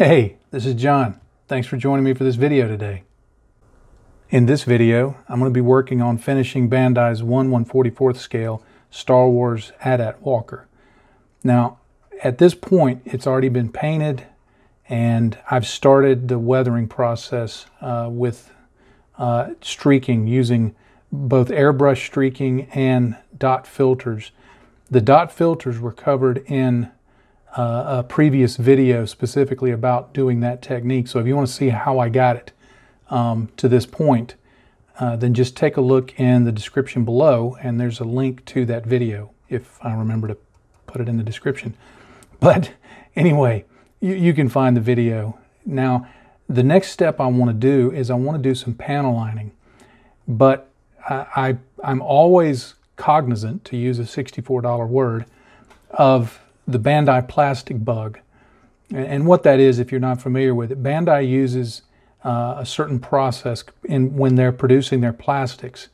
Hey, this is John. Thanks for joining me for this video today. In this video, I'm going to be working on finishing Bandai's 1/144th scale Star Wars AT-AT Walker. Now, at this point, it's already been painted, and I've started the weathering process with streaking, using both airbrush streaking and dot filters. The dot filters were covered in a previous video specifically about doing that technique. So if you want to see how I got it to this point, then just take a look in the description below, and there's a link to that video if I remember to put it in the description. But anyway, you can find the video. Now, the next step I want to do is I want to do some panel lining, but I'm always cognizant, to use a $64 word, of the Bandai plastic bug. And what that is, if you're not familiar with it, Bandai uses a certain process when they're producing their plastics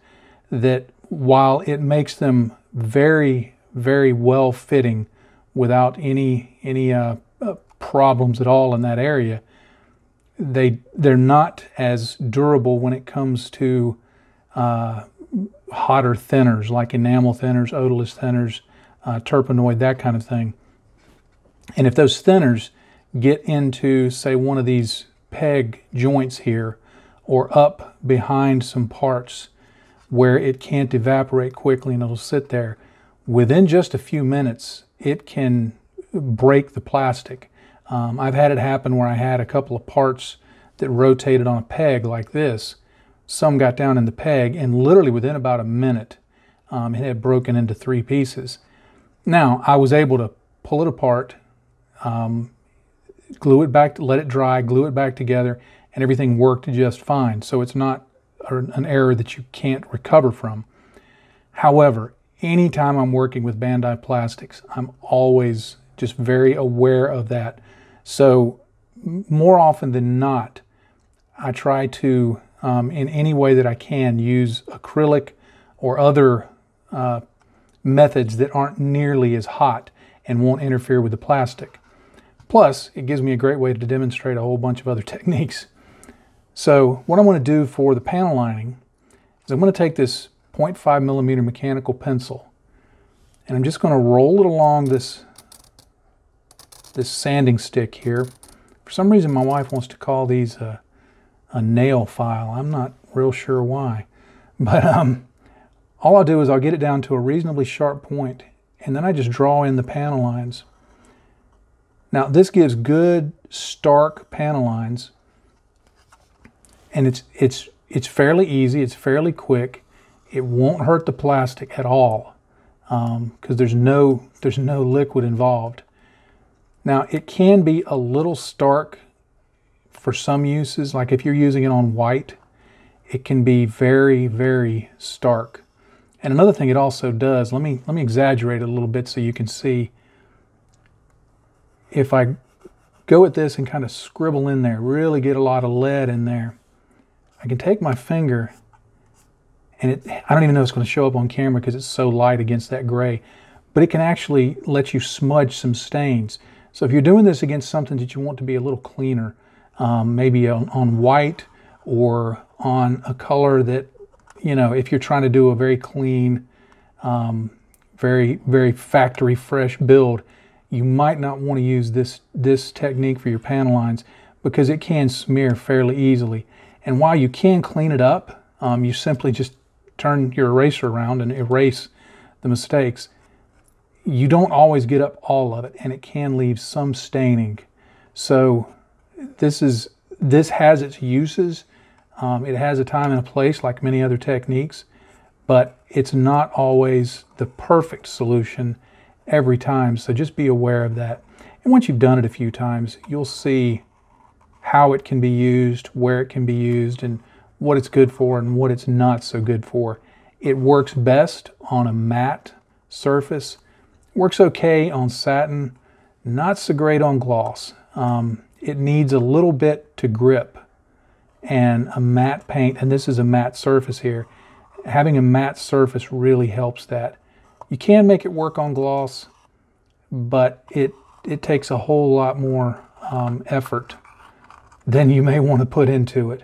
that, while it makes them very, very well fitting without any problems at all in that area, they're not as durable when it comes to hotter thinners like enamel thinners, odorless thinners, terpenoid, that kind of thing. And if those thinners get into, say, one of these peg joints here, or up behind some parts where it can't evaporate quickly and it'll sit there, within just a few minutes it can break the plastic. I've had it happen where I had a couple of parts that rotated on a peg like this. Some got down in the peg, and literally within about a minute it had broken into 3 pieces. Now, I was able to pull it apart, glue it back, let it dry, glue it back together, and everything worked just fine. So it's not an error that you can't recover from. However, anytime I'm working with Bandai plastics, I'm always just very aware of that. So more often than not, I try to, in any way that I can, use acrylic or other methods that aren't nearly as hot and won't interfere with the plastic. Plus, it gives me a great way to demonstrate a whole bunch of other techniques. So what I want to do for the panel lining is I'm going to take this 0.5mm mechanical pencil, and I'm just going to roll it along this sanding stick here. For some reason, my wife wants to call these a nail file. I'm not real sure why. But all I'll do is I'll get it down to a reasonably sharp point, and then I just draw in the panel lines. Now, this gives good, stark panel lines, and it's fairly easy, it's fairly quick. It won't hurt the plastic at all because there's no liquid involved. Now, it can be a little stark for some uses, like if you're using it on white, it can be very, very stark. And another thing it also does, let me exaggerate it a little bit so you can see. If I go at this and kind of scribble in there, really get a lot of lead in there, I can take my finger, and I don't even know if it's going to show up on camera because it's so light against that gray, but it can actually let you smudge some stains. So if you're doing this against something that you want to be a little cleaner, maybe on white, or on a color that, you know, if you're trying to do a very clean, very, very factory fresh build, you might not want to use this technique for your panel lines because it can smear fairly easily. And while you can clean it up, you simply just turn your eraser around and erase the mistakes. You don't always get up all of it, and it can leave some staining. So this has its uses. It has a time and a place like many other techniques, but it's not always the perfect solution every time, so just be aware of that. And once you've done it a few times, you'll see how it can be used, where it can be used, and what it's good for and what it's not so good for. It works best on a matte surface, works okay on satin, not so great on gloss. It needs a little bit to grip, and a matte paint, and this is a matte surface here, having a matte surface really helps that. You can make it work on gloss, but it takes a whole lot more effort than you may want to put into it.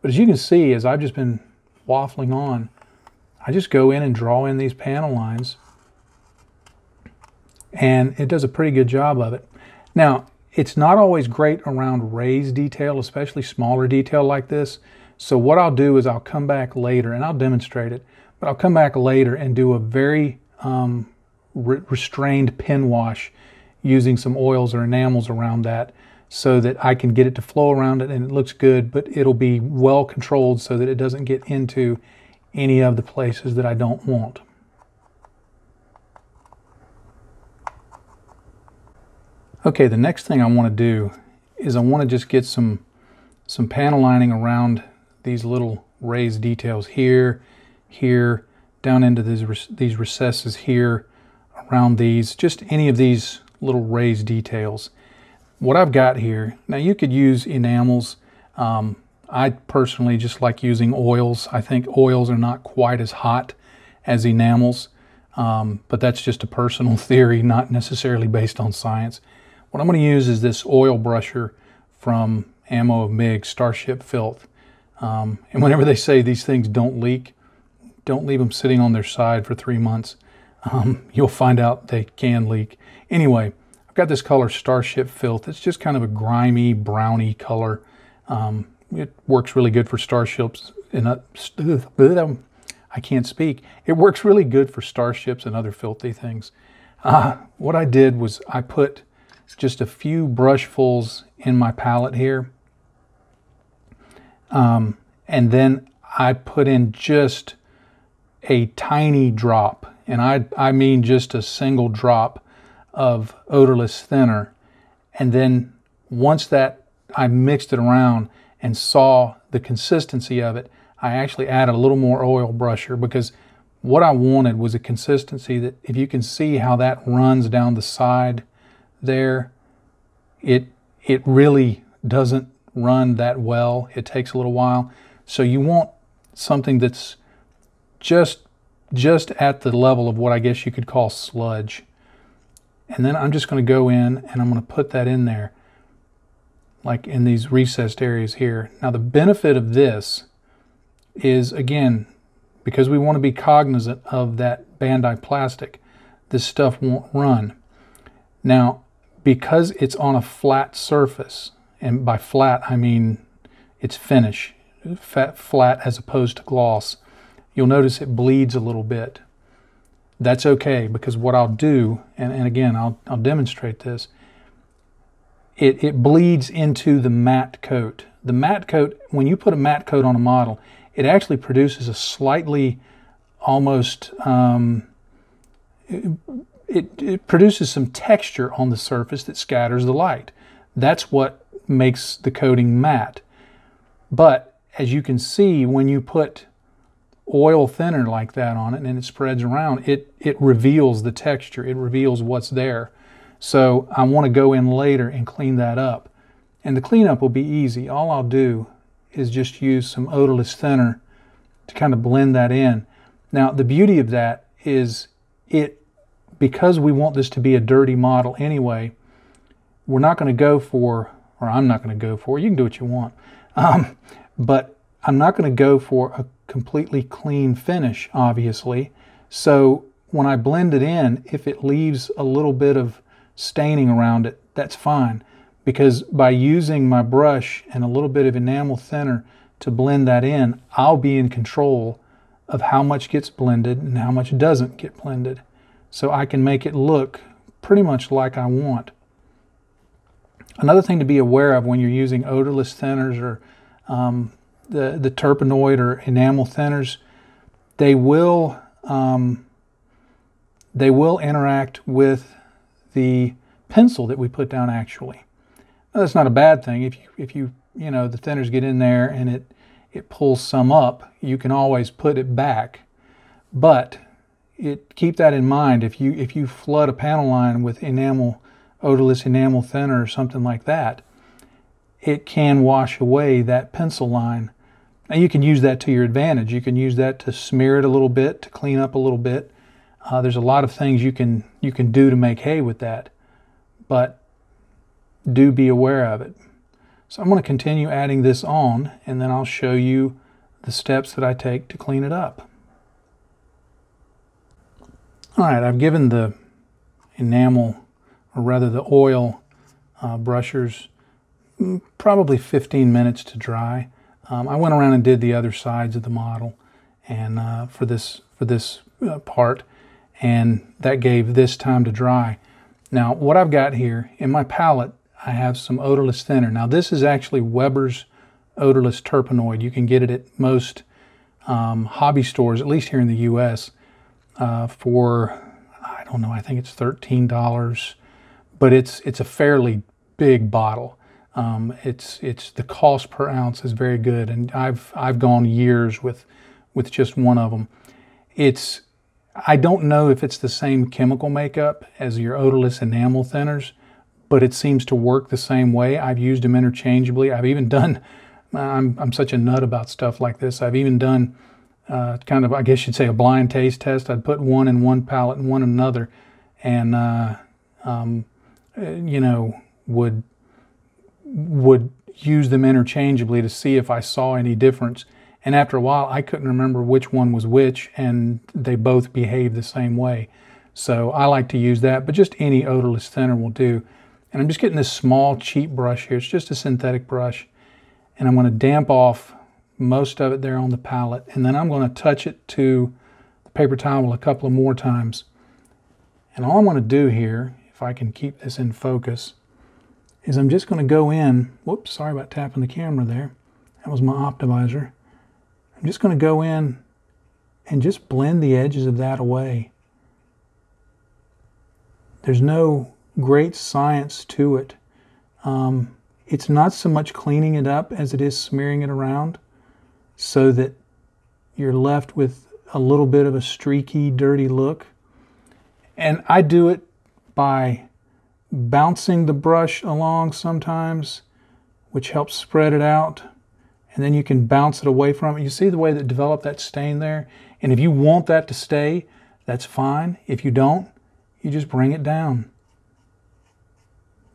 But as you can see, as I've just been waffling on, I just go in and draw in these panel lines, and it does a pretty good job of it. Now, it's not always great around raised detail, especially smaller detail like this. So what I'll do is I'll come back later, and I'll demonstrate it, but I'll come back later and do a very restrained pen wash using some oils or enamels around that, so that I can get it to flow around it and it looks good, but it'll be well controlled so that it doesn't get into any of the places that I don't want. Okay, the next thing I want to do is I want to just get some panel lining around these little raised details here, here, down into these recesses here, around these, just any of these little raised details. What I've got here, now you could use enamels. I personally just like using oils. I think oils are not quite as hot as enamels, but that's just a personal theory, not necessarily based on science. What I'm going to use is this oil brusher from Ammo of MIG, Starship Filth. And whenever they say these things don't leak, don't leave them sitting on their side for 3 months. You'll find out they can leak. Anyway, I've got this color Starship Filth. It's just kind of a grimy, browny color. It works really good for starships and I can't speak. It works really good for starships and other filthy things. What I did was I put just a few brushfuls in my palette here. And then I put in just a tiny drop, and I mean just a single drop of odorless thinner. And then once that I mixed it around and saw the consistency of it, I actually added a little more oil brusher, because what I wanted was a consistency that, if you can see how that runs down the side there, it really doesn't run that well. It takes a little while. So you want something that's just at the level of what I guess you could call sludge. And then I'm just going to go in and I'm going to put that in there, like in these recessed areas here. Now the benefit of this is, again, because we want to be cognizant of that Bandai plastic, this stuff won't run. Now, because it's on a flat surface, and by flat I mean it's finish, flat as opposed to gloss, you'll notice it bleeds a little bit. That's okay, because what I'll do, and again I'll demonstrate this, it bleeds into the matte coat. The matte coat, when you put a matte coat on a model, it actually produces a slightly, almost, it produces some texture on the surface that scatters the light. That's what makes the coating matte. But as you can see, when you put oil thinner like that on it and it spreads around, it reveals the texture. It reveals what's there. So I want to go in later and clean that up. And the cleanup will be easy. All I'll do is just use some odorless thinner to kind of blend that in. Now the beauty of that is, because we want this to be a dirty model anyway, we're not going to go for, or I'm not going to go for, you can do what you want, but I'm not going to go for a completely clean finish, obviously. So when I blend it in, if it leaves a little bit of staining around it, that's fine, because by using my brush and a little bit of enamel thinner to blend that in, I'll be in control of how much gets blended and how much doesn't get blended. So I can make it look pretty much like I want. Another thing to be aware of when you're using odorless thinners or the terpenoid or enamel thinners, they will interact with the pencil that we put down actually. Now, that's not a bad thing. If you know, the thinners get in there and it pulls some up, you can always put it back. But keep that in mind. If you flood a panel line with odorless enamel thinner or something like that, it can wash away that pencil line. And you can use that to your advantage. You can use that to smear it a little bit, to clean up a little bit. There's a lot of things you can do to make hay with that. But do be aware of it. So I'm going to continue adding this on, and then I'll show you the steps that I take to clean it up. All right, I've given the enamel, or rather the oil brushers, probably 15 minutes to dry. I went around and did the other sides of the model, and for this part, and that gave this time to dry. Now, what I've got here in my palette, I have some odorless thinner. Now, this is actually Weber's odorless terpenoid. You can get it at most hobby stores, at least here in the U.S., for, I don't know, I think it's $13, but it's a fairly big bottle. It's the cost per ounce is very good, and I've gone years with just one of them. I don't know if it's the same chemical makeup as your odorless enamel thinners, but it seems to work the same way. I've used them interchangeably. I've even done, I'm such a nut about stuff like this, I've even done kind of, I guess you'd say, a blind taste test. I'd put one in one palette and one in another, and you know, would use them interchangeably to see if I saw any difference. And after a while, I couldn't remember which one was which, and they both behave the same way. So I like to use that, but just any odorless thinner will do. And I'm just getting this small, cheap brush here. It's just a synthetic brush. And I'm going to damp off most of it there on the palette. And then I'm going to touch it to the paper towel a couple of more times. And all I'm going to do here, if I can keep this in focus, is I'm just going to go in. Whoops, sorry about tapping the camera there. That was my optimizer. I'm just going to go in and just blend the edges of that away. There's no great science to it. It's not so much cleaning it up as it is smearing it around so that you're left with a little bit of a streaky, dirty look. And I do it by bouncing the brush along sometimes, which helps spread it out. And then you can bounce it away from it. You see the way that developed that stain there? And if you want that to stay, that's fine. If you don't, you just bring it down.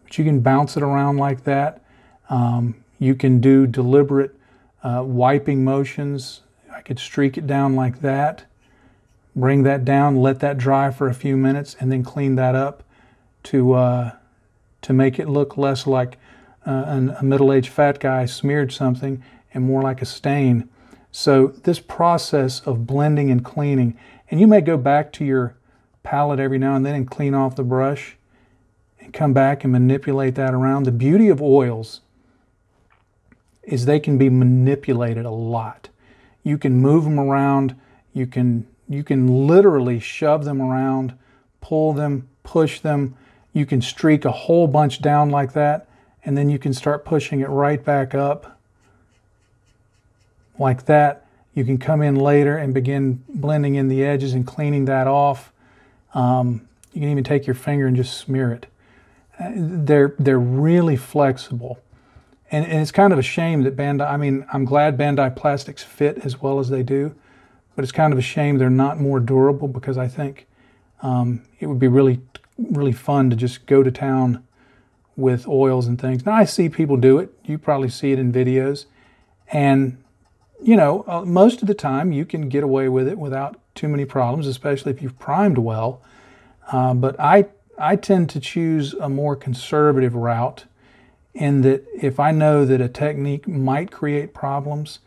But you can bounce it around like that. You can do deliberate wiping motions. I could streak it down like that, bring that down, let that dry for a few minutes, and then clean that up to make it look less like a middle-aged fat guy smeared something and more like a stain. So this process of blending and cleaning, and you may go back to your palette every now and then and clean off the brush and come back and manipulate that around. The beauty of oils is they can be manipulated a lot. You can move them around, you can literally shove them around, pull them, push them. You can streak a whole bunch down like that, and then you can start pushing it right back up like that. You can come in later and begin blending in the edges and cleaning that off. You can even take your finger and just smear it. They're really flexible. And it's kind of a shame that Bandai, I mean, I'm glad Bandai plastics fit as well as they do, but it's kind of a shame they're not more durable, because I think it would be really fun to just go to town with oils and things. Now, I see people do it. You probably see it in videos. And, you know, most of the time you can get away with it without too many problems, especially if you've primed well. But I tend to choose a more conservative route, in that if I know that a technique might create problems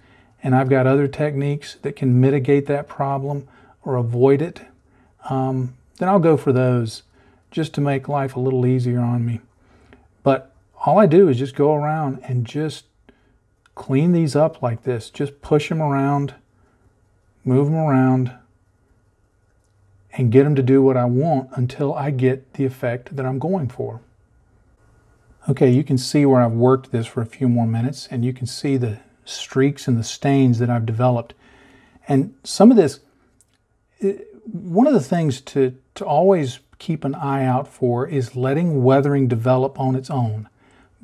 and I've got other techniques that can mitigate that problem or avoid it, then I'll go for those, just to make life a little easier on me. But all I do is just go around and just clean these up like this. Just push them around, move them around, and get them to do what I want until I get the effect that I'm going for. Okay, you can see where I've worked this for a few more minutes, and you can see the streaks and the stains that I've developed. And some of this, one of the things to always keep an eye out for is letting weathering develop on its own.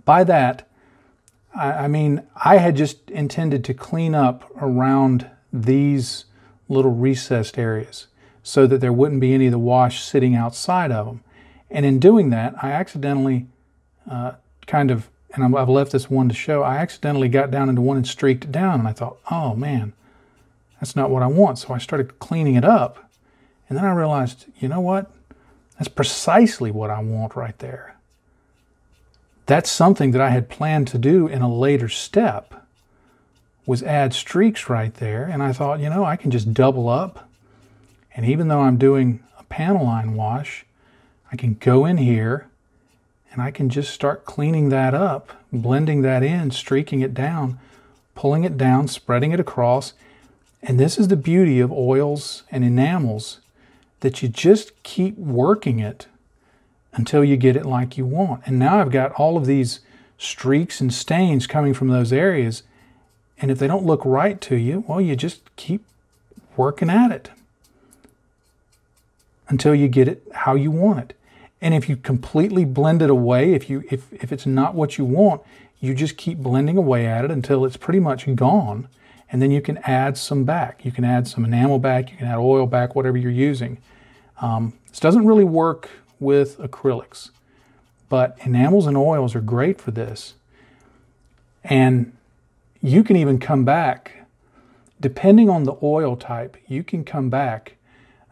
By that, I mean, I had just intended to clean up around these little recessed areas so that there wouldn't be any of the wash sitting outside of them. And in doing that, I accidentally kind of, and I've left this one to show, I accidentally got down into one and streaked it down, and I thought, oh man, that's not what I want. So I started cleaning it up, and then I realized, you know what? That's precisely what I want right there. That's something that I had planned to do in a later step, was add streaks right there. And I thought, you know, I can just double up. And even though I'm doing a panel line wash, I can go in here and I can just start cleaning that up, blending that in, streaking it down, pulling it down, spreading it across. And this is the beauty of oils and enamels, that you just keep working it until you get it like you want. And now I've got all of these streaks and stains coming from those areas. And if they don't look right to you, well, you just keep working at it until you get it how you want it. And if you completely blend it away, if it's not what you want, you just keep blending away at it until it's pretty much gone. And then you can add some back. You can add some enamel back, you can add oil back, whatever you're using. This doesn't really work with acrylics, but enamels and oils are great for this. And you can even come back, depending on the oil type, you can come back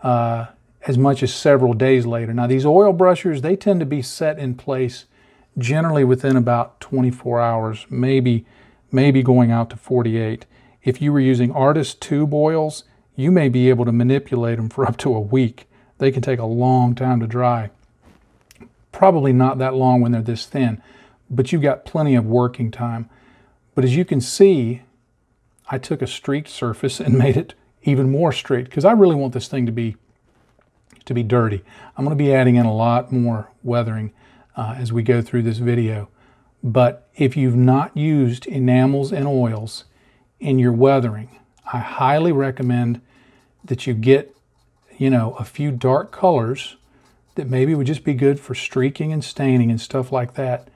as much as several days later. Now these oil brushers, they tend to be set in place generally within about 24 hours, maybe going out to 48. If you were using artist tube oils, you may be able to manipulate them for up to a week. They can take a long time to dry. Probably not that long when they're this thin, but you've got plenty of working time. But as you can see, I took a streaked surface and made it even more streaked, because I really want this thing to be dirty. I'm going to be adding in a lot more weathering as we go through this video. But if you've not used enamels and oils in your weathering, I highly recommend that you get, you know, a few dark colors that maybe would just be good for streaking and staining and stuff like that.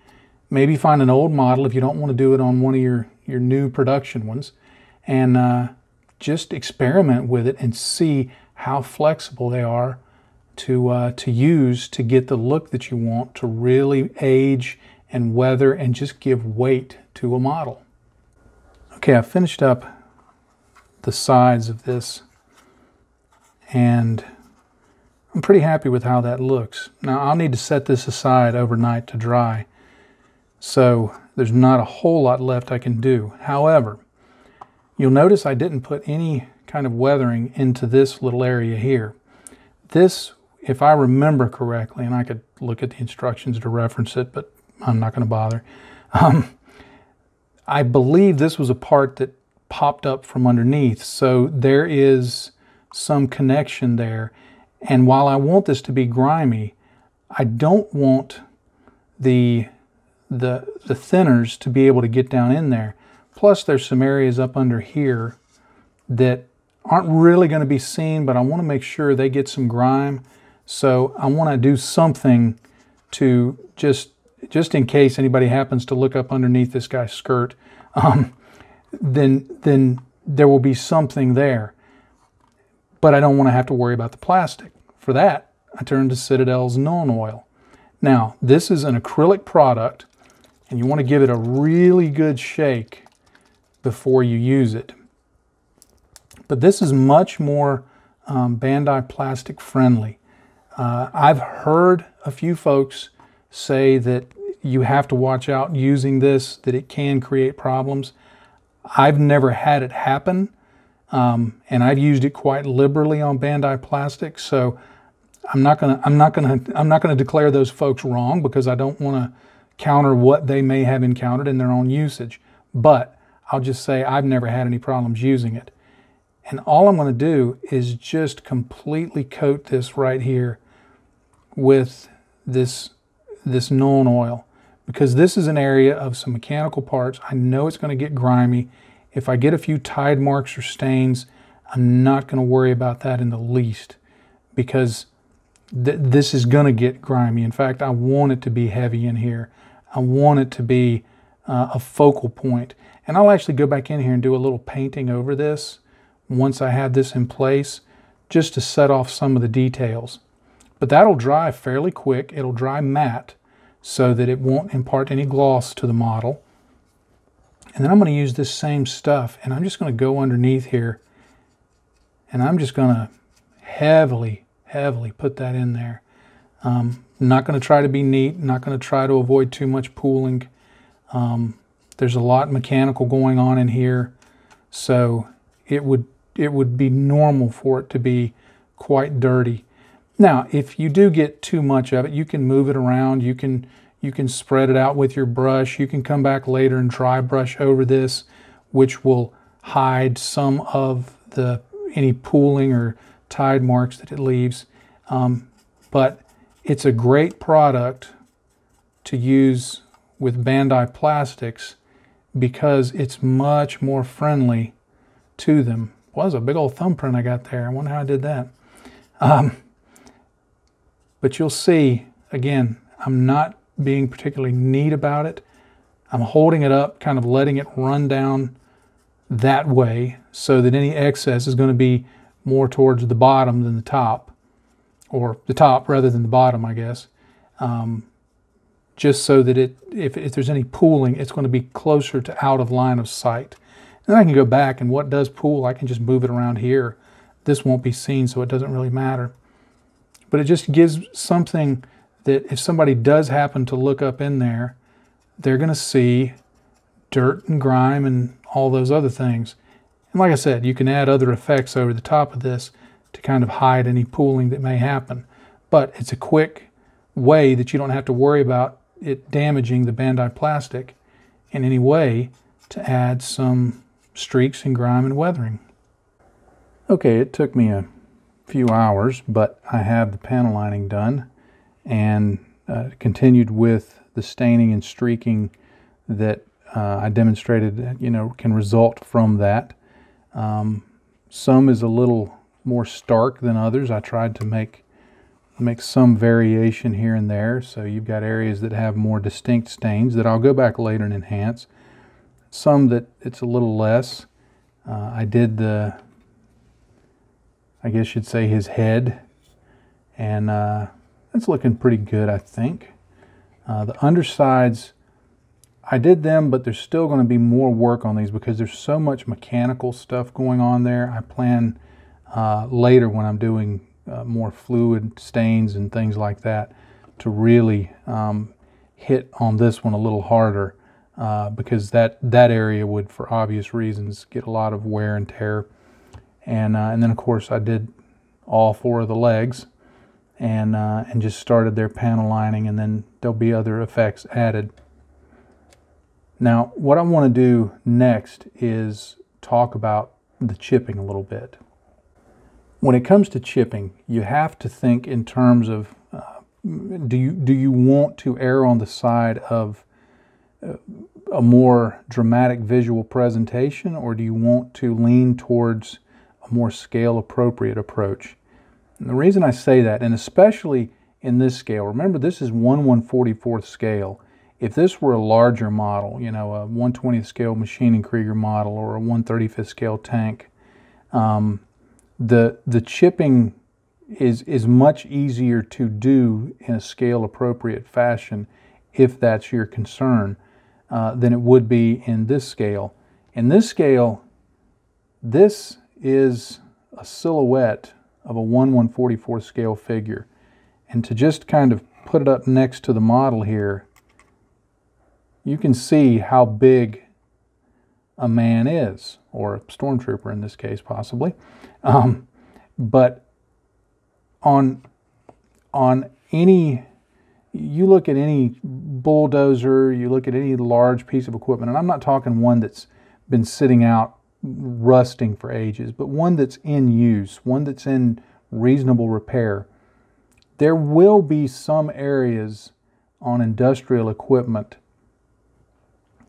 Maybe find an old model if you don't want to do it on one of your new production ones, and just experiment with it and see how flexible they are to use to get the look that you want, to really age and weather and just give weight to a model. Okay, I've finished up the sides of this, and I'm pretty happy with how that looks. Now I'll need to set this aside overnight to dry, so there's not a whole lot left I can do. However, you'll notice I didn't put any kind of weathering into this little area here. This, if I remember correctly, and I could look at the instructions to reference it, but I'm not going to bother. I believe this was a part that popped up from underneath, so there is some connection there. And while I want this to be grimy, I don't want the thinners to be able to get down in there. Plus there's some areas up under here that aren't really going to be seen, but I want to make sure they get some grime. So I want to do something to just in case anybody happens to look up underneath this guy's skirt, then there will be something there. But I don't want to have to worry about the plastic. For that, I turned to Citadel's non-oil. Now, this is an acrylic product, and you want to give it a really good shake before you use it. But this is much more Bandai plastic friendly. I've heard a few folks say that you have to watch out using this, that it can create problems. I've never had it happen. And I've used it quite liberally on Bandai plastic, so I'm not gonna declare those folks wrong, because I don't want to counter what they may have encountered in their own usage. But I'll just say I've never had any problems using it. And all I'm going to do is just completely coat this right here with this non-oil, because this is an area of some mechanical parts. I know it's going to get grimy. If I get a few tide marks or stains, I'm not going to worry about that in the least, because this is going to get grimy. In fact, I want it to be heavy in here. I want it to be a focal point. And I'll actually go back in here and do a little painting over this once I have this in place, just to set off some of the details. But that'll dry fairly quick. It'll dry matte. so that it won't impart any gloss to the model. And then I'm going to use this same stuff, and I'm just going to go underneath here, and I'm just going to heavily put that in there. I'm not going to try to be neat, not going to try to avoid too much pooling. There's a lot mechanical going on in here, so it would be normal for it to be quite dirty. Now, if you do get too much of it, you can move it around, you can spread it out with your brush, you can come back later and dry brush over this, which will hide some of any pooling or tide marks that it leaves. But it's a great product to use with Bandai plastics because it's much more friendly to them. Well, that's a big old thumbprint I got there. I wonder how I did that. But you'll see, again, I'm not being particularly neat about it. I'm holding it up, kind of letting it run down that way so that any excess is going to be more towards the bottom than the top, or the top rather than the bottom, I guess. Just so that if there's any pooling, it's going to be closer to out of line of sight. And I can go back, and what does pool, I can just move it around here. This won't be seen, so it doesn't really matter. But it just gives something that if somebody does happen to look up in there, they're going to see dirt and grime and all those other things. And like I said, you can add other effects over the top of this to kind of hide any pooling that may happen. But it's a quick way that you don't have to worry about it damaging the Bandai plastic in any way to add some streaks and grime and weathering. Okay, it took me a few hours, but I have the panel lining done and continued with the staining and streaking that I demonstrated that, can result from that. Some is a little more stark than others. I tried to make some variation here and there, so you've got areas that have more distinct stains that I'll go back later and enhance. Some that it's a little less. I did I guess you'd say his head, and it's looking pretty good, I think. The undersides, I did them, but there's still going to be more work on these because there's so much mechanical stuff going on there. I plan later when I'm doing more fluid stains and things like that to really hit on this one a little harder because that area would, for obvious reasons, get a lot of wear and tear. And then, of course, I did all 4 of the legs and just started their panel lining, and then there'll be other effects added. Now, what I want to do next is talk about the chipping a little bit. When it comes to chipping, you have to think in terms of do you want to err on the side of a more dramatic visual presentation, or do you want to lean towards a more scale-appropriate approach? And the reason I say that, and especially in this scale, remember this is 1/144th scale. If this were a larger model, a 1/20th scale machining Krieger model or a 1/35th scale tank, the chipping is much easier to do in a scale-appropriate fashion if that's your concern than it would be in this scale. In this scale, this is a silhouette of a 1/144th scale figure. And to just kind of put it up next to the model here, you can see how big a man is, or a stormtrooper in this case possibly. But on any, you look at any bulldozer, you look at any large piece of equipment, and I'm not talking one that's been sitting out rusting for ages, but one that's in use, one that's in reasonable repair. There will be some areas on industrial equipment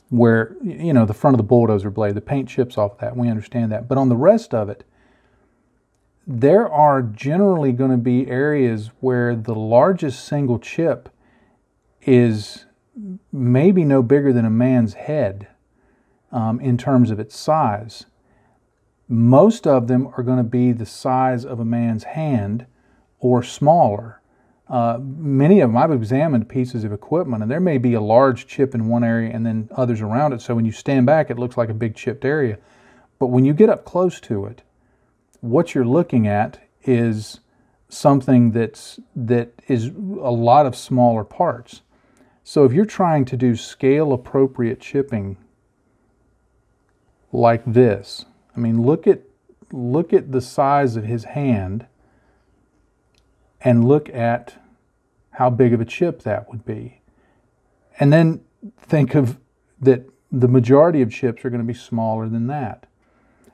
where, the front of the bulldozer blade, the paint chips off that, we understand that. But on the rest of it, there are generally going to be areas where the largest single chip is maybe no bigger than a man's head in terms of its size. Most of them are going to be the size of a man's hand or smaller. Many of them, I've examined pieces of equipment, and there may be a large chip in one area and then others around it, so when you stand back it looks like a big chipped area. But when you get up close to it, what you're looking at is something that is a lot of smaller parts. So if you're trying to do scale appropriate chipping like this, I mean, look at the size of his hand and look at how big of a chip that would be. And then think of that the majority of chips are going to be smaller than that.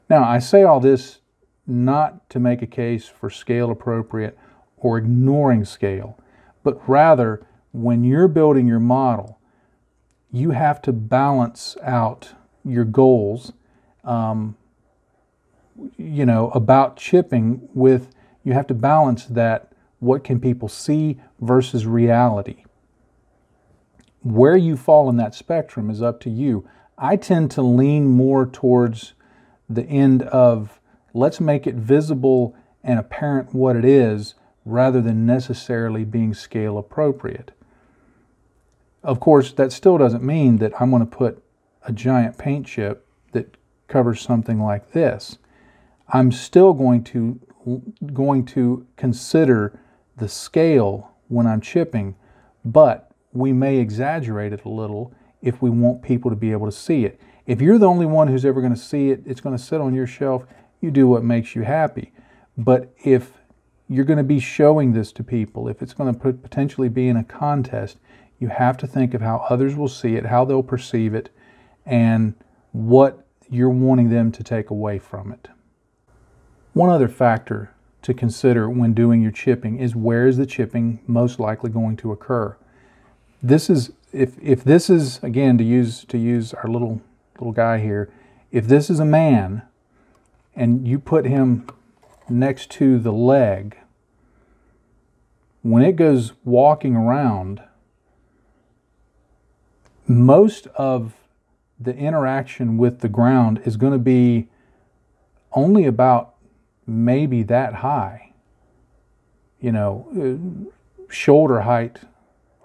Now, I say all this not to make a case for scale appropriate or ignoring scale, but rather when you're building your model, you have to balance out your goals, you know, about chipping with, you have to balance that, what can people see versus reality. Where you fall in that spectrum is up to you. I tend to lean more towards the end of, let's make it visible and apparent what it is, rather than necessarily being scale appropriate. Of course, that still doesn't mean that I'm going to put a giant paint chip that covers something like this. I'm still going to consider the scale when I'm chipping, but we may exaggerate it a little if we want people to be able to see it. If you're the only one who's ever going to see it, it's going to sit on your shelf, you do what makes you happy. But if you're going to be showing this to people, if it's going to potentially be in a contest, you have to think of how others will see it, how they'll perceive it, and what you're wanting them to take away from it. One other factor to consider when doing your chipping is, where is the chipping most likely going to occur? This is, if this is, again, to use our little guy here, if this is a man and you put him next to the leg, when it goes walking around, most of the interaction with the ground is going to be only about maybe that high, you know, shoulder height,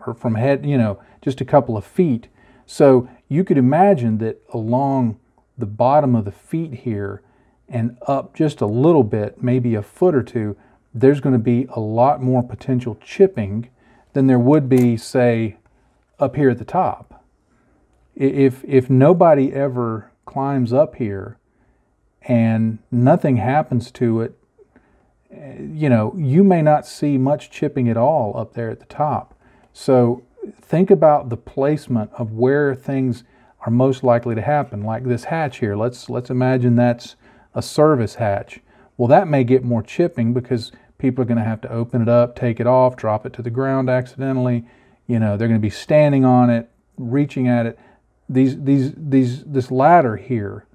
or from head, you know, just a couple of feet. So you could imagine that along the bottom of the feet here and up just a little bit, maybe a foot or two, there's going to be a lot more potential chipping than there would be, say, up here at the top. If nobody ever climbs up here and nothing happens to it, you know, you may not see much chipping at all up there at the top. So think about the placement of where things are most likely to happen. Like this hatch here, let's imagine that's a service hatch. Well, that may get more chipping because people are going to have to open it up, take it off, drop it to the ground accidentally. You know, they're going to be standing on it, reaching at it. This ladder here,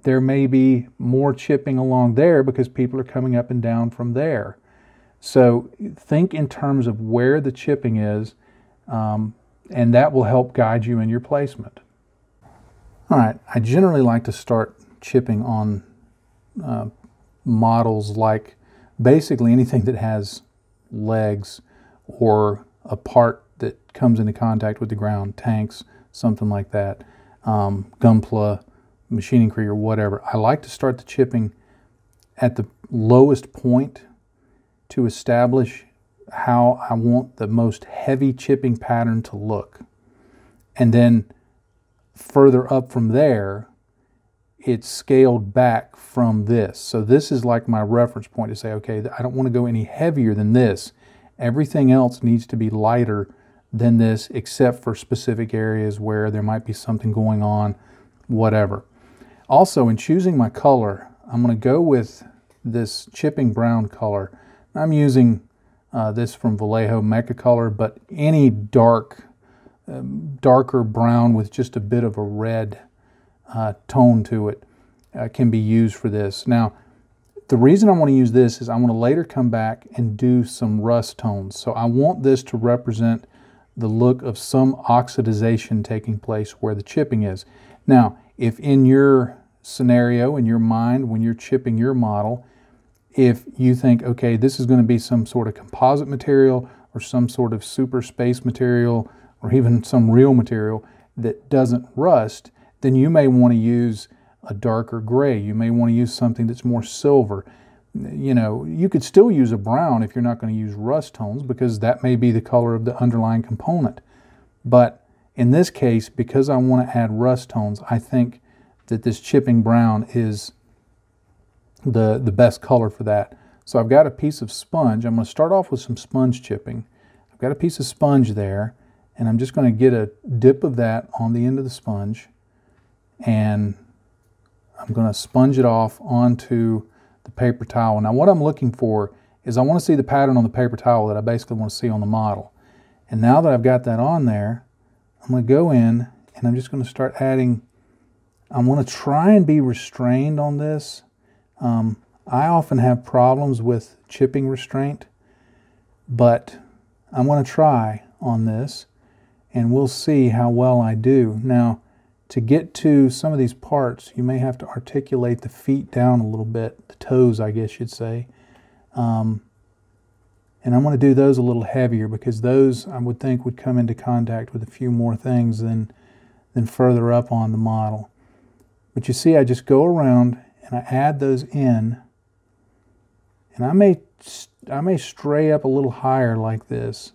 there may be more chipping along there because people are coming up and down from there. So think in terms of where the chipping is, and that will help guide you in your placement. All right, I generally like to start chipping on models like basically anything that has legs or a part that comes into contact with the ground, tanks, something like that, gunpla, machining crew, or whatever. I like to start the chipping at the lowest point to establish how I want the most heavy chipping pattern to look. And then further up from there, it's scaled back from this. So this is like my reference point to say, okay, I don't want to go any heavier than this. Everything else needs to be lighter than this, except for specific areas where there might be something going on, whatever. Also, in choosing my color, I'm going to go with this chipping brown color. I'm using this from Vallejo Mecha Color, but any darker brown with just a bit of a red tone to it can be used for this. Now, the reason I want to use this is I want to later come back and do some rust tones. So I want this to represent the look of some oxidization taking place where the chipping is. Now, if in your scenario, in your mind, when you're chipping your model, if you think, okay, this is going to be some sort of composite material, or some sort of super space material or even some real material that doesn't rust, then you may want to use a darker gray. You may want to use something that's more silver. You know, you could still use a brown if you're not going to use rust tones, because that may be the color of the underlying component. But in this case, because I want to add rust tones, I think that this chipping brown is the best color for that. So I've got a piece of sponge. I'm going to start off with some sponge chipping. I've got a piece of sponge there, and I'm just going to get a dip of that on the end of the sponge, and I'm going to sponge it off onto the paper towel. Now what I'm looking for is I want to see the pattern on the paper towel that I basically want to see on the model. And now that I've got that on there, I'm going to go in and I'm just going to start adding. I want to try and be restrained on this. I often have problems with chipping restraint, but I'm going to try on this and we'll see how well I do. Now, to get to some of these parts, you may have to articulate the feet down a little bit, the toes, I guess you'd say. And I'm going to do those a little heavier, because those I would think would come into contact with a few more things than further up on the model. But you see, I just go around and I add those in, and I may stray up a little higher like this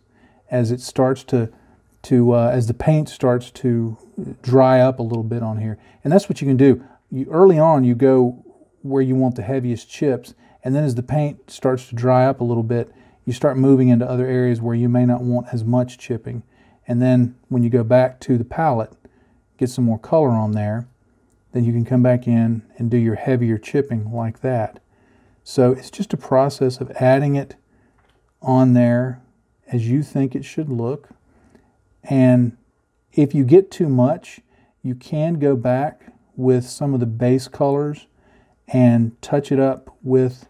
as it starts as the paint starts to dry up a little bit on here. And that's what you can do. Early on, you go where you want the heaviest chips, and then as the paint starts to dry up a little bit, you start moving into other areas where you may not want as much chipping. And then when you go back to the palette, get some more color on there, then you can come back in and do your heavier chipping like that. So it's just a process of adding it on there as you think it should look. And if you get too much, you can go back with some of the base colors and touch it up with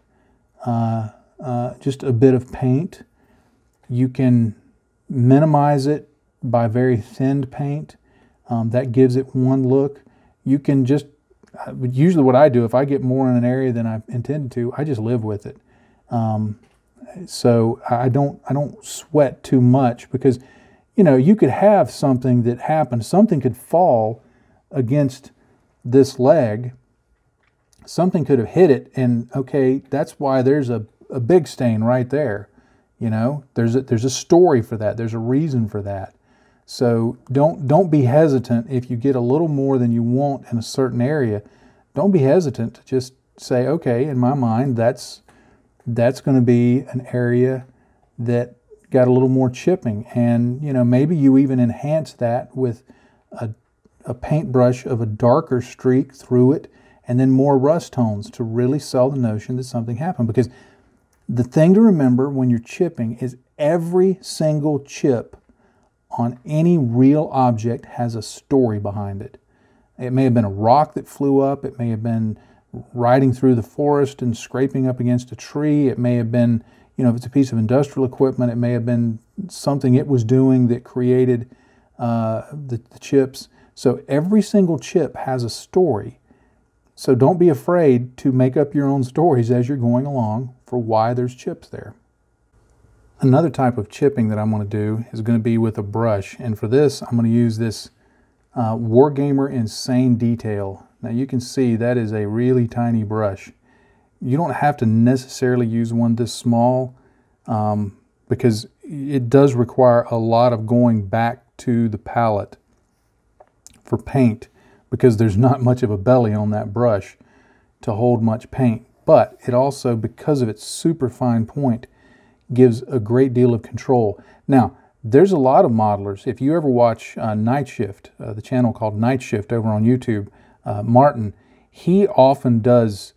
just a bit of paint. You can minimize it by very thinned paint. That gives it one look. You can just, usually what I do, if I get more in an area than I intended to, I just live with it. So I don't sweat too much, because you know, you could have something that happens, something could fall against this leg, something could have hit it, and okay, that's why there's a big stain right there. You know, there's a story for that, there's a reason for that. So don't be hesitant if you get a little more than you want in a certain area. Don't be hesitant to just say, okay, in my mind, that's going to be an area that got a little more chipping, and you know, maybe you even enhance that with a paintbrush of a darker streak through it, and then more rust tones to really sell the notion that something happened. Because the thing to remember when you're chipping is every single chip on any real object has a story behind it. It may have been a rock that flew up, it may have been riding through the forest and scraping up against a tree, it may have been, you know, if it's a piece of industrial equipment, it may have been something it was doing that created the chips. So every single chip has a story. So don't be afraid to make up your own stories as you're going along for why there's chips there. Another type of chipping that I'm going to do is going to be with a brush. And for this, I'm going to use this Wargamer Insane Detail. Now you can see that is a really tiny brush. You don't have to necessarily use one this small, because it does require a lot of going back to the palette for paint, because there's not much of a belly on that brush to hold much paint. But it also, because of its super fine point, gives a great deal of control. Now, there's a lot of modelers. If you ever watch Night Shift, the channel called Night Shift over on YouTube, Martin, he often does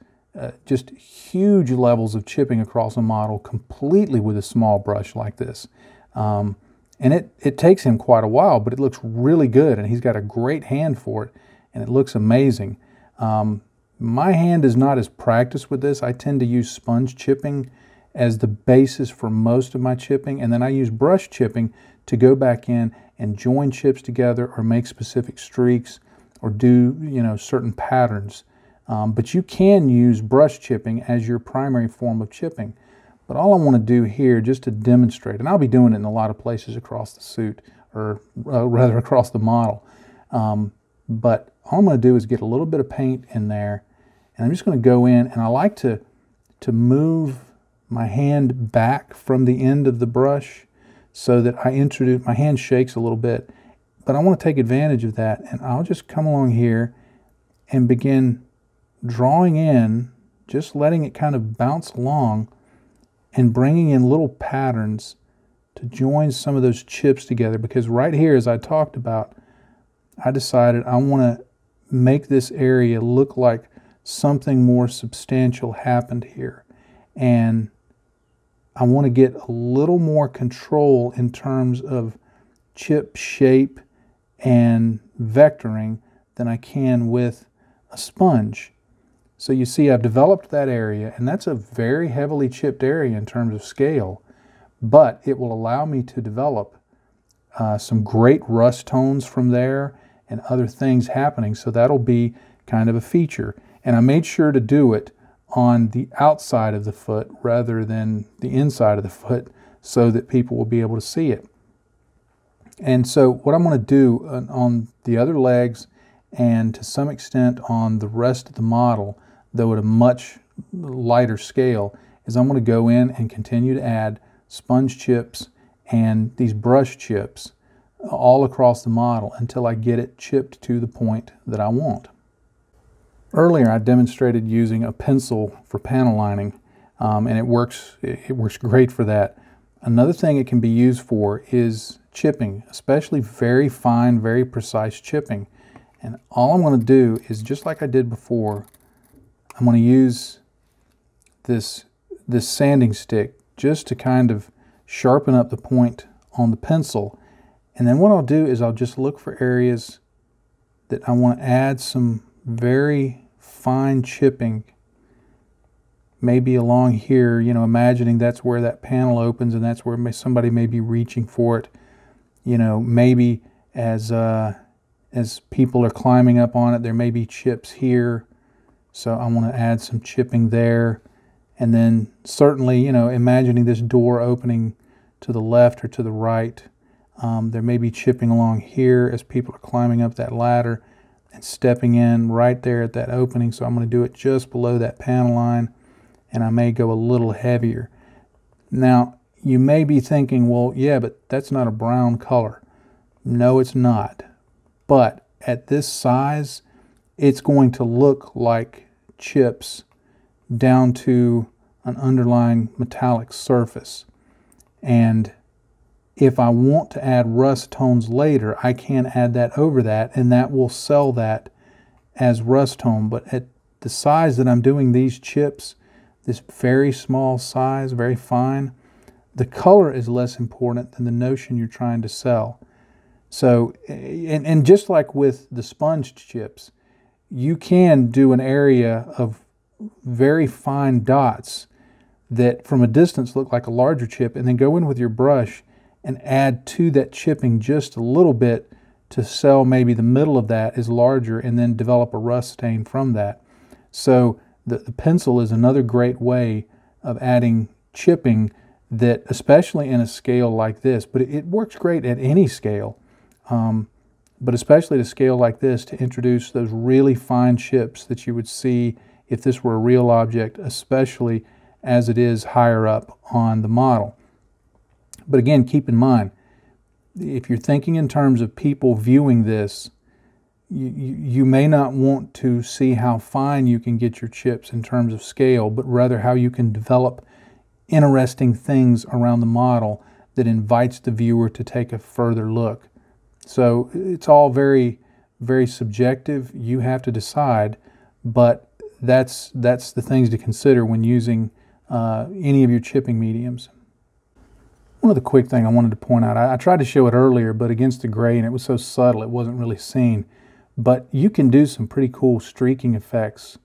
just huge levels of chipping across a model completely with a small brush like this. And it takes him quite a while, but it looks really good, and he's got a great hand for it, and it looks amazing. My hand is not as practiced with this. I tend to use sponge chipping as the basis for most of my chipping, and then I use brush chipping to go back in and join chips together or make specific streaks or do, you know, certain patterns. But you can use brush chipping as your primary form of chipping. But all I want to do here, just to demonstrate, and I'll be doing it in a lot of places across the suit, or rather across the model, but all I'm going to do is get a little bit of paint in there, and I'm just going to go in, and I like to move my hand back from the end of the brush so that I introduce, my hand shakes a little bit, but I want to take advantage of that, and I'll just come along here and begin drawing in, just letting it kind of bounce along and bringing in little patterns to join some of those chips together. Because right here, as I talked about, I decided I want to make this area look like something more substantial happened here. And I want to get a little more control in terms of chip shape and vectoring than I can with a sponge. So you see, I've developed that area, and that's a very heavily chipped area in terms of scale, but it will allow me to develop some great rust tones from there and other things happening. So that'll be kind of a feature. And I made sure to do it on the outside of the foot rather than the inside of the foot so that people will be able to see it. And so what I'm going to do on the other legs and to some extent on the rest of the model, though at a much lighter scale, is I'm going to go in and continue to add sponge chips and these brush chips all across the model until I get it chipped to the point that I want. Earlier I demonstrated using a pencil for panel lining, and it works great for that. Another thing it can be used for is chipping, especially very fine, very precise chipping. And all I'm going to do is, just like I did before, I'm going to use this sanding stick just to kind of sharpen up the point on the pencil. And then what I'll do is I'll just look for areas that I want to add some very fine chipping, maybe along here, you know, imagining that's where that panel opens and that's where somebody may be reaching for it. You know, maybe as people are climbing up on it, there may be chips here. So I want to add some chipping there. And then certainly, you know, imagining this door opening to the left or to the right, there may be chipping along here as people are climbing up that ladder and stepping in right there at that opening. So I'm going to do it just below that panel line, and I may go a little heavier. Now, you may be thinking, well, yeah, but that's not a brown color. No, it's not. But at this size, it's going to look like chips down to an underlying metallic surface. And if I want to add rust tones later, I can add that over that, and that will sell that as rust tone. But at the size that I'm doing these chips, this very small size, very fine, the color is less important than the notion you're trying to sell. So, and just like with the sponge chips, you can do an area of very fine dots that from a distance look like a larger chip, and then go in with your brush and add to that chipping just a little bit to sell maybe the middle of that is larger, and then develop a rust stain from that. So the pencil is another great way of adding chipping, that especially in a scale like this, but it works great at any scale, but especially at a scale like this, to introduce those really fine chips that you would see if this were a real object, especially as it is higher up on the model. But again, keep in mind, if you're thinking in terms of people viewing this, you may not want to see how fine you can get your chips in terms of scale, but rather how you can develop interesting things around the model that invites the viewer to take a further look. So it's all very, very subjective. You have to decide, but that's the things to consider when using any of your chipping mediums. One other quick thing I wanted to point out, I tried to show it earlier, but against the gray, and it was so subtle it wasn't really seen. But you can do some pretty cool streaking effects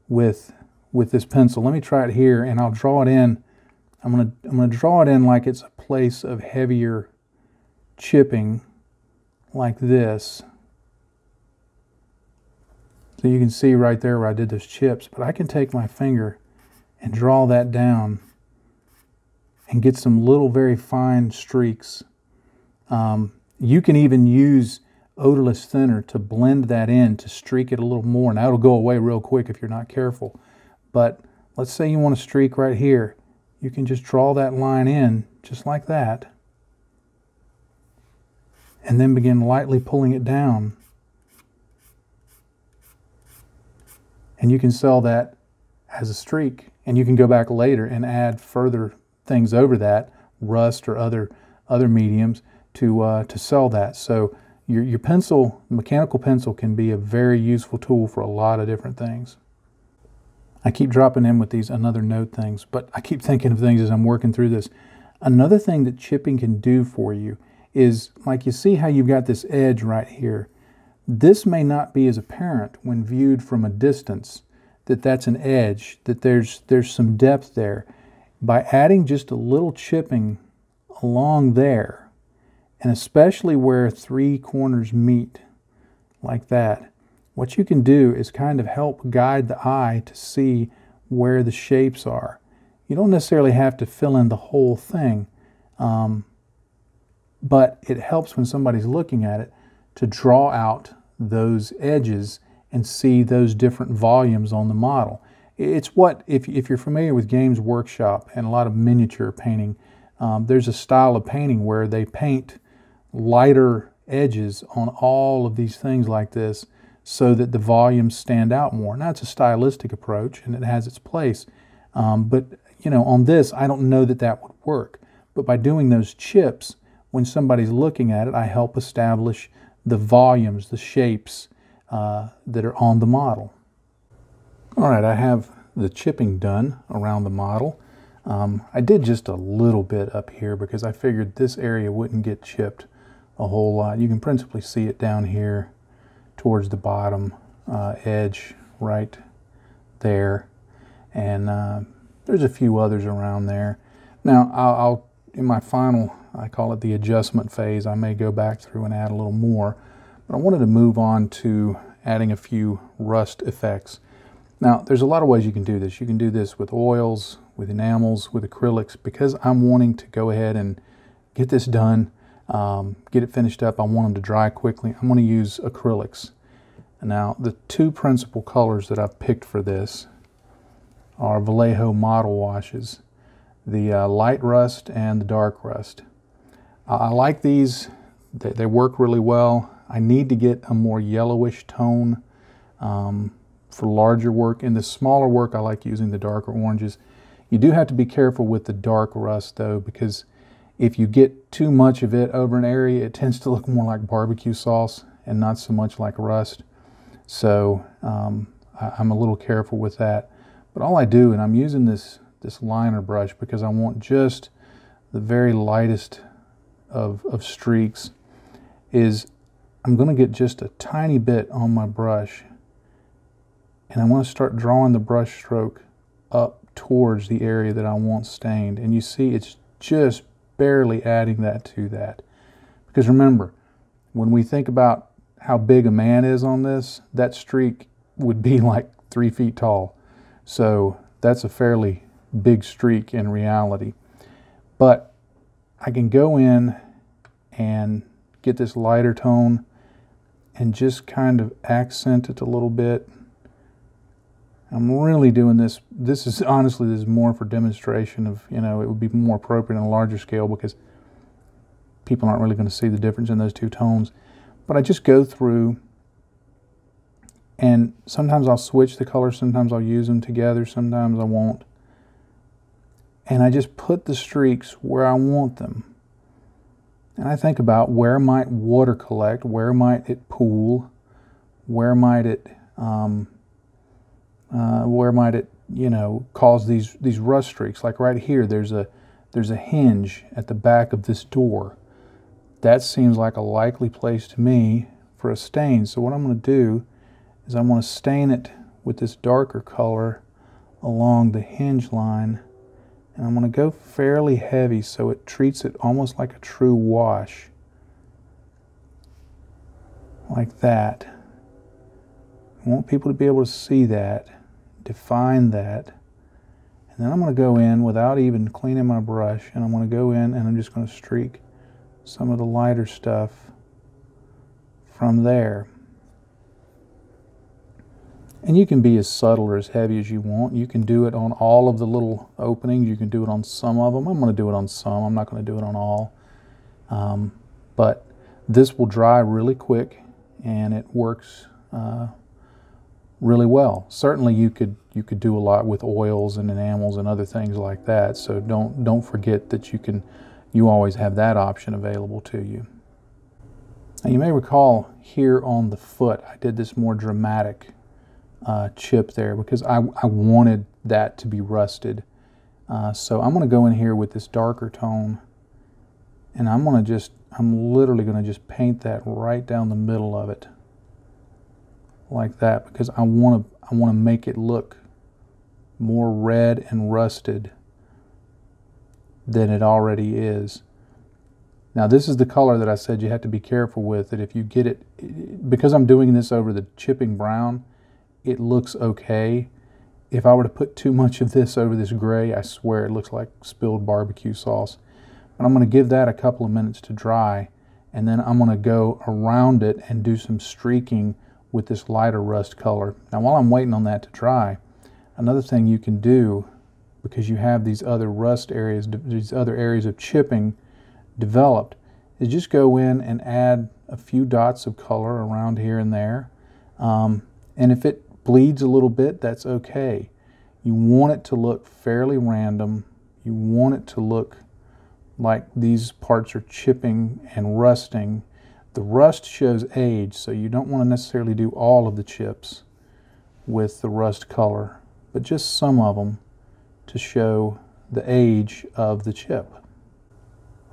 with this pencil. Let me try it here, and I'll draw it in. I'm gonna draw it in like it's a place of heavier chipping, like this. So you can see right there where I did those chips, but I can take my finger and draw that down and get some little very fine streaks. You can even use odorless thinner to blend that in to streak it a little more. Now it'll go away real quick if you're not careful. But let's say you want to streak right here. You can just draw that line in just like that, and then begin lightly pulling it down. And you can sell that as a streak, and you can go back later and add further things over that, rust or other mediums, to sell that. So your pencil, mechanical pencil, can be a very useful tool for a lot of different things. I keep dropping in with these another note things, but I keep thinking of things as I'm working through this. Another thing that chipping can do for you is, like, you see how you've got this edge right here. This may not be as apparent when viewed from a distance, that that's an edge, that there's some depth there. By adding just a little chipping along there, and especially where three corners meet, like that, what you can do is kind of help guide the eye to see where the shapes are. You don't necessarily have to fill in the whole thing, but it helps when somebody's looking at it to draw out those edges and see those different volumes on the model. It's what, if you're familiar with Games Workshop and a lot of miniature painting, there's a style of painting where they paint lighter edges on all of these things like this so that the volumes stand out more. Now, it's a stylistic approach and it has its place, but you know, on this, I don't know that that would work. But by doing those chips, when somebody's looking at it, I help establish the volumes, the shapes that are on the model. All right, I have the chipping done around the model. I did just a little bit up here because I figured this area wouldn't get chipped a whole lot. You can principally see it down here towards the bottom edge right there, and there's a few others around there. Now I'll in my final, I call it the adjustment phase, I may go back through and add a little more, but I wanted to move on to adding a few rust effects. Now, there's a lot of ways you can do this. You can do this with oils, with enamels, with acrylics. Because I'm wanting to go ahead and get this done, get it finished up, I want them to dry quickly, I'm going to use acrylics. Now, the two principal colors that I've picked for this are Vallejo model washes, the light rust and the dark rust. I like these. They work really well. I need to get a more yellowish tone for larger work. In the smaller work, I like using the darker oranges. You do have to be careful with the dark rust though, because if you get too much of it over an area, it tends to look more like barbecue sauce and not so much like rust. So I'm a little careful with that. But all I do, and I'm using this liner brush because I want just the very lightest of streaks, is I'm going to get just a tiny bit on my brush, and I want to start drawing the brush stroke up towards the area that I want stained. And you see it's just barely adding that to that. Because remember, when we think about how big a man is on this, that streak would be like 3 feet tall. So that's a fairly big streak in reality. But I can go in and get this lighter tone and just kind of accent it a little bit. I'm really doing this. This is honestly, this is more for demonstration of, you know, it would be more appropriate on a larger scale because people aren't really going to see the difference in those two tones. But I just go through, and sometimes I'll switch the colors, sometimes I'll use them together, sometimes I won't. And I just put the streaks where I want them. And I think about where might water collect, where might it pool, where might it, you know, cause these rust streaks. Like right here, there's a hinge at the back of this door. That seems like a likely place to me for a stain. So what I'm going to do is I'm going to stain it with this darker color along the hinge line. And I'm going to go fairly heavy so it treats it almost like a true wash. Like that. I want people to be able to see that, define that. And And then I'm going to go in without even cleaning my brush, and I'm going to go in and I'm just going to streak some of the lighter stuff from there. And you can be as subtle or as heavy as you want. You can do it on all of the little openings. You can do it on some of them. I'm going to do it on some. I'm not going to do it on all. But this will dry really quick, and it works really well. Certainly you could do a lot with oils and enamels and other things like that. So don't forget that you always have that option available to you. Now you may recall here on the foot, I did this more dramatic chip there because I wanted that to be rusted. So I'm going to go in here with this darker tone, and I'm literally going to just paint that right down the middle of it like that, because I want to make it look more red and rusted than it already is. Now this is the color that I said you have to be careful with, that if you get it, because I'm doing this over the chipping brown, it looks okay. If I were to put too much of this over this gray, I swear it looks like spilled barbecue sauce. But I'm going to give that a couple of minutes to dry, and then I'm going to go around it and do some streaking with this lighter rust color. Now while I'm waiting on that to dry, another thing you can do, because you have these other rust areas, these other areas of chipping developed, is just go in and add a few dots of color around here and there. And if it bleeds a little bit, that's okay. You want it to look fairly random. You want it to look like these parts are chipping and rusting. The rust shows age, so you don't want to necessarily do all of the chips with the rust color, but just some of them to show the age of the chip.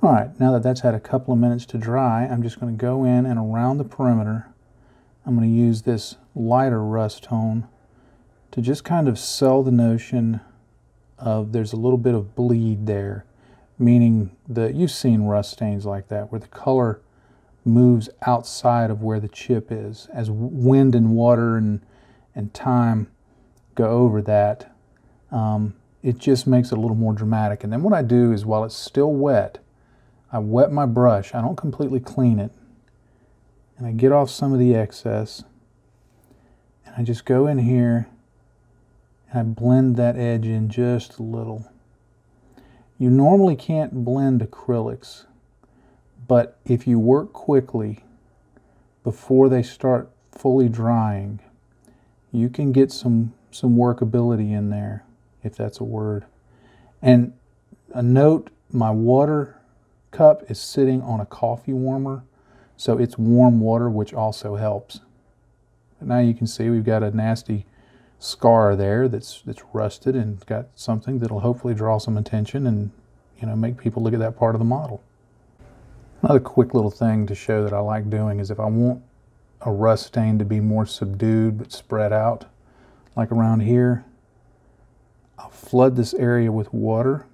All right, now that that's had a couple of minutes to dry, I'm just going to go in and around the perimeter. I'm going to use this lighter rust tone to just kind of sell the notion of there's a little bit of bleed there, meaning that you've seen rust stains like that, where the color moves outside of where the chip is. As wind and water and time go over that, it just makes it a little more dramatic. And then what I do is, while it's still wet, I wet my brush. I don't completely clean it. And I get off some of the excess. And I just go in here and I blend that edge in just a little. You normally can't blend acrylics, but if you work quickly before they start fully drying, you can get some workability in there, if that's a word. And a note, my water cup is sitting on a coffee warmer, so it's warm water, which also helps. But now you can see we've got a nasty scar there that's rusted and got something that'll hopefully draw some attention and, you know, make people look at that part of the model. Another quick little thing to show that I like doing is, if I want a rust stain to be more subdued but spread out, like around here, I'll flood this area with water,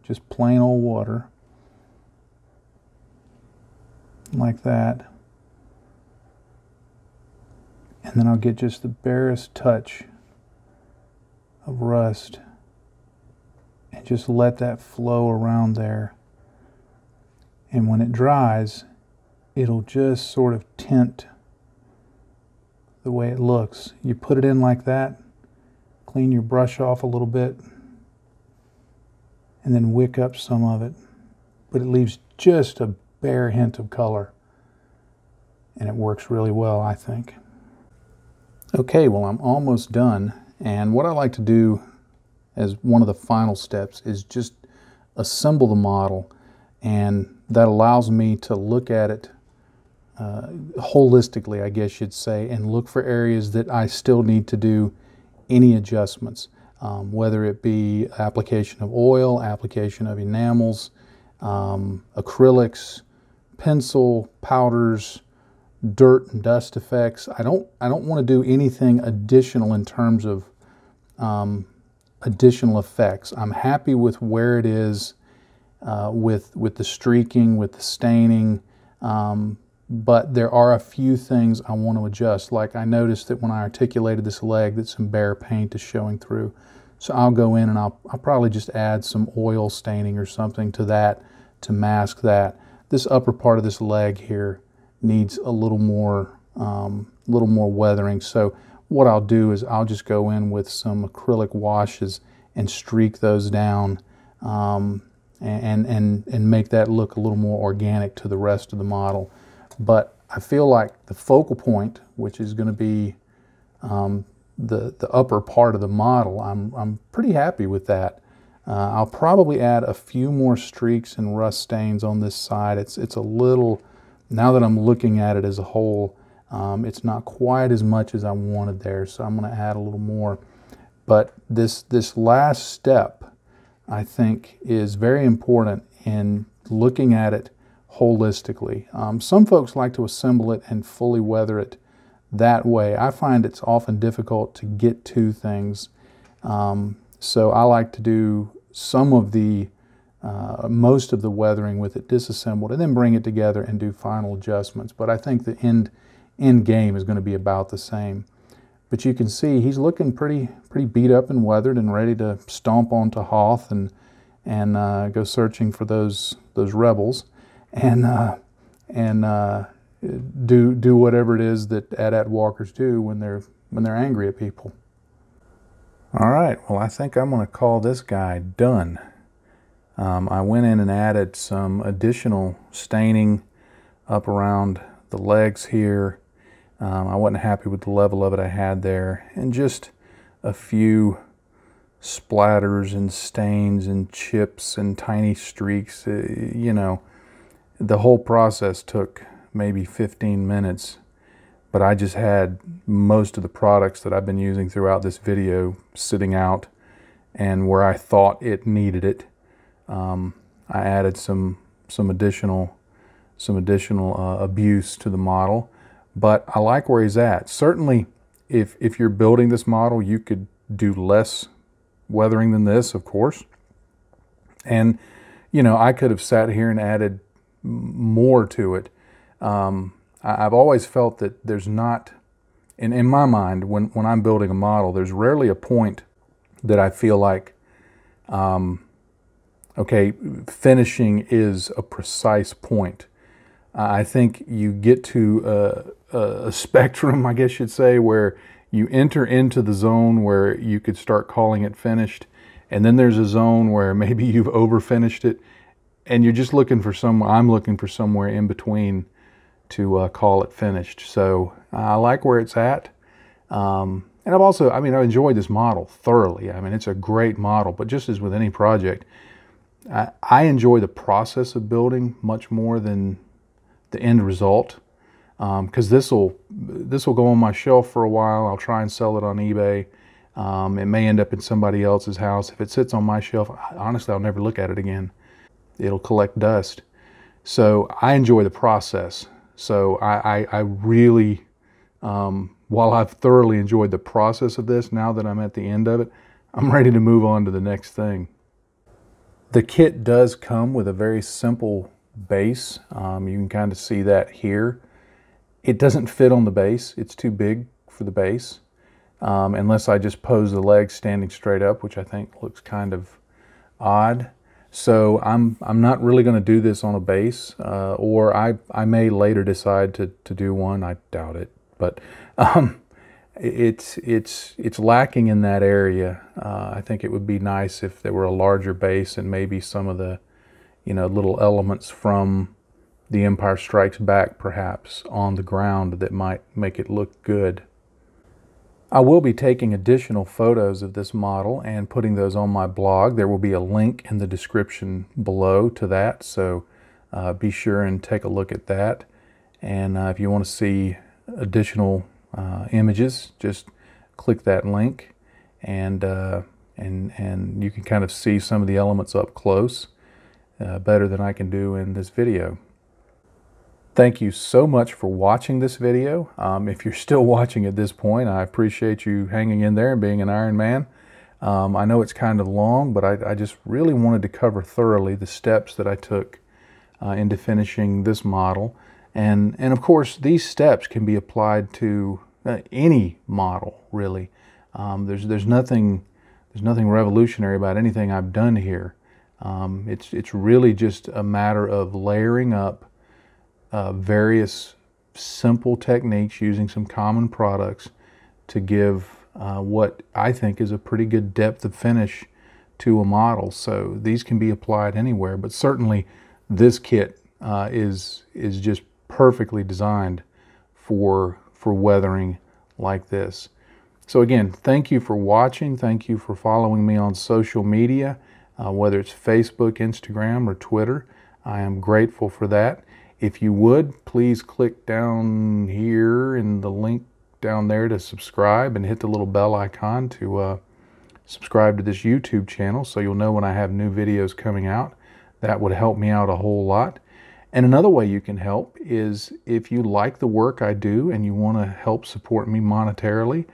just plain old water, like that. And then I'll get just the barest touch of rust and just let that flow around there. And when it dries, it'll just sort of tint the way it looks. You put it in like that, clean your brush off a little bit, and then wick up some of it. But it leaves just a bare hint of color, and it works really well, I think. Okay, well, I'm almost done, and what I like to do as one of the final steps is just assemble the model, and that allows me to look at it holistically, I guess you'd say, and look for areas that I still need to do any adjustments, whether it be application of oil, application of enamels, acrylics, pencil, powders, dirt and dust effects. I don't want to do anything additional in terms of additional effects. I'm happy with where it is, with the streaking, with the staining, but there are a few things I want to adjust. Like I noticed that when I articulated this leg, that some bare paint is showing through. So I'll go in and I'll probably just add some oil staining or something to that to mask that. This upper part of this leg here needs a little more weathering. So what I'll do is I'll just go in with some acrylic washes and streak those down and make that look a little more organic to the rest of the model. But I feel like the focal point, which is going to be the upper part of the model, I'm pretty happy with that. I'll probably add a few more streaks and rust stains on this side. It's a little, now that I'm looking at it as a whole, it's not quite as much as I wanted there, so I'm going to add a little more. But this last step, I think, is very important in looking at it holistically. Some folks like to assemble it and fully weather it that way. I find it's often difficult to get to things. So I like to do some of the, most of the weathering with it disassembled and then bring it together and do final adjustments. But I think the end game is going to be about the same. But you can see he's looking pretty beat up and weathered and ready to stomp onto Hoth and go searching for those rebels and do whatever it is that AT-AT walkers do when they're angry at people. All right, well, I think I'm going to call this guy done. I went in and added some additional staining up around the legs here. I wasn't happy with the level of it I had there, and just a few splatters and stains and chips and tiny streaks. You know, the whole process took maybe 15 minutes, but I just had most of the products that I've been using throughout this video sitting out, and where I thought it needed it, I added some additional abuse to the model. But I like where he's at. Certainly, if you're building this model, you could do less weathering than this, of course. And, you know, I could have sat here and added more to it. I've always felt that there's not, in my mind, when I'm building a model, there's rarely a point that I feel like, okay, finishing is a precise point. I think you get to a spectrum, I guess you'd say, where you enter into the zone where you could start calling it finished, and then there's a zone where maybe you've over-finished it, and you're just looking for I'm looking for somewhere in between to call it finished. So I like where it's at. And I've also, I enjoyed this model thoroughly. I mean, it's a great model, but just as with any project, I enjoy the process of building much more than the end result, because this will go on my shelf for a while. I'll try and sell it on eBay. It may end up in somebody else's house. If it sits on my shelf, honestly, I'll never look at it again. It'll collect dust. So I enjoy the process. So I really, while I've thoroughly enjoyed the process of this, now that I'm at the end of it, I'm ready to move on to the next thing. The kit does come with a very simple base. You can kind of see that here. It doesn't fit on the base. It's too big for the base, unless I just pose the legs standing straight up, which I think looks kind of odd. So I'm not really going to do this on a base, or I may later decide to do one. I doubt it, but it's lacking in that area. I think it would be nice if there were a larger base and maybe some of the, you know, little elements from The Empire Strikes Back perhaps on the ground that might make it look good. I will be taking additional photos of this model and putting those on my blog. There will be a link in the description below to that, so be sure and take a look at that. And if you want to see additional images, just click that link, and you can kind of see some of the elements up close, better than I can do in this video. Thank you so much for watching this video. If you're still watching at this point, I appreciate you hanging in there and being an Iron Man. I know it's kind of long, but I just really wanted to cover thoroughly the steps that I took into finishing this model. And of course, these steps can be applied to any model, really. There's nothing There's nothing revolutionary about anything I've done here. It's really just a matter of layering up various simple techniques using some common products to give what I think is a pretty good depth of finish to a model. So these can be applied anywhere, but certainly this kit is just perfectly designed for weathering like this. So again, thank you for watching. Thank you for following me on social media, whether it's Facebook, Instagram, or Twitter. I am grateful for that. If you would, please click down here in the link down there to subscribe, and hit the little bell icon to subscribe to this YouTube channel so you'll know when I have new videos coming out. That would help me out a whole lot. And another way you can help is if you like the work I do and you want to help support me monetarily,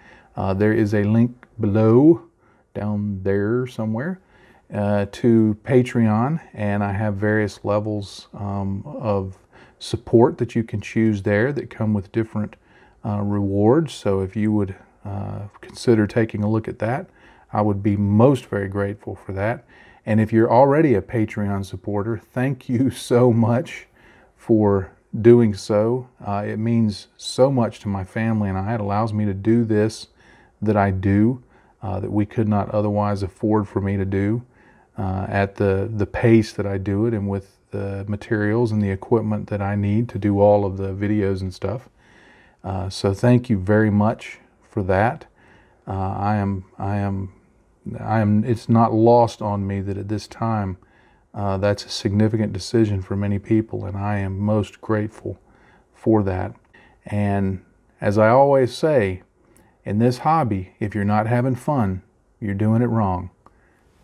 there is a link below, down there somewhere, to Patreon, and I have various levels of support that you can choose there that come with different rewards. So if you would consider taking a look at that, I would be most very grateful for that. And if you're already a Patreon supporter, thank you so much for doing so. It means so much to my family and I. It allows me to do this that I do, that we could not otherwise afford for me to do at the pace that I do it, and with the materials and the equipment that I need to do all of the videos and stuff. So thank you very much for that. It's not lost on me that at this time that's a significant decision for many people, and I am most grateful for that. And as I always say, in this hobby, if you're not having fun, you're doing it wrong.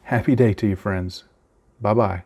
Happy day to you, friends. Bye-bye.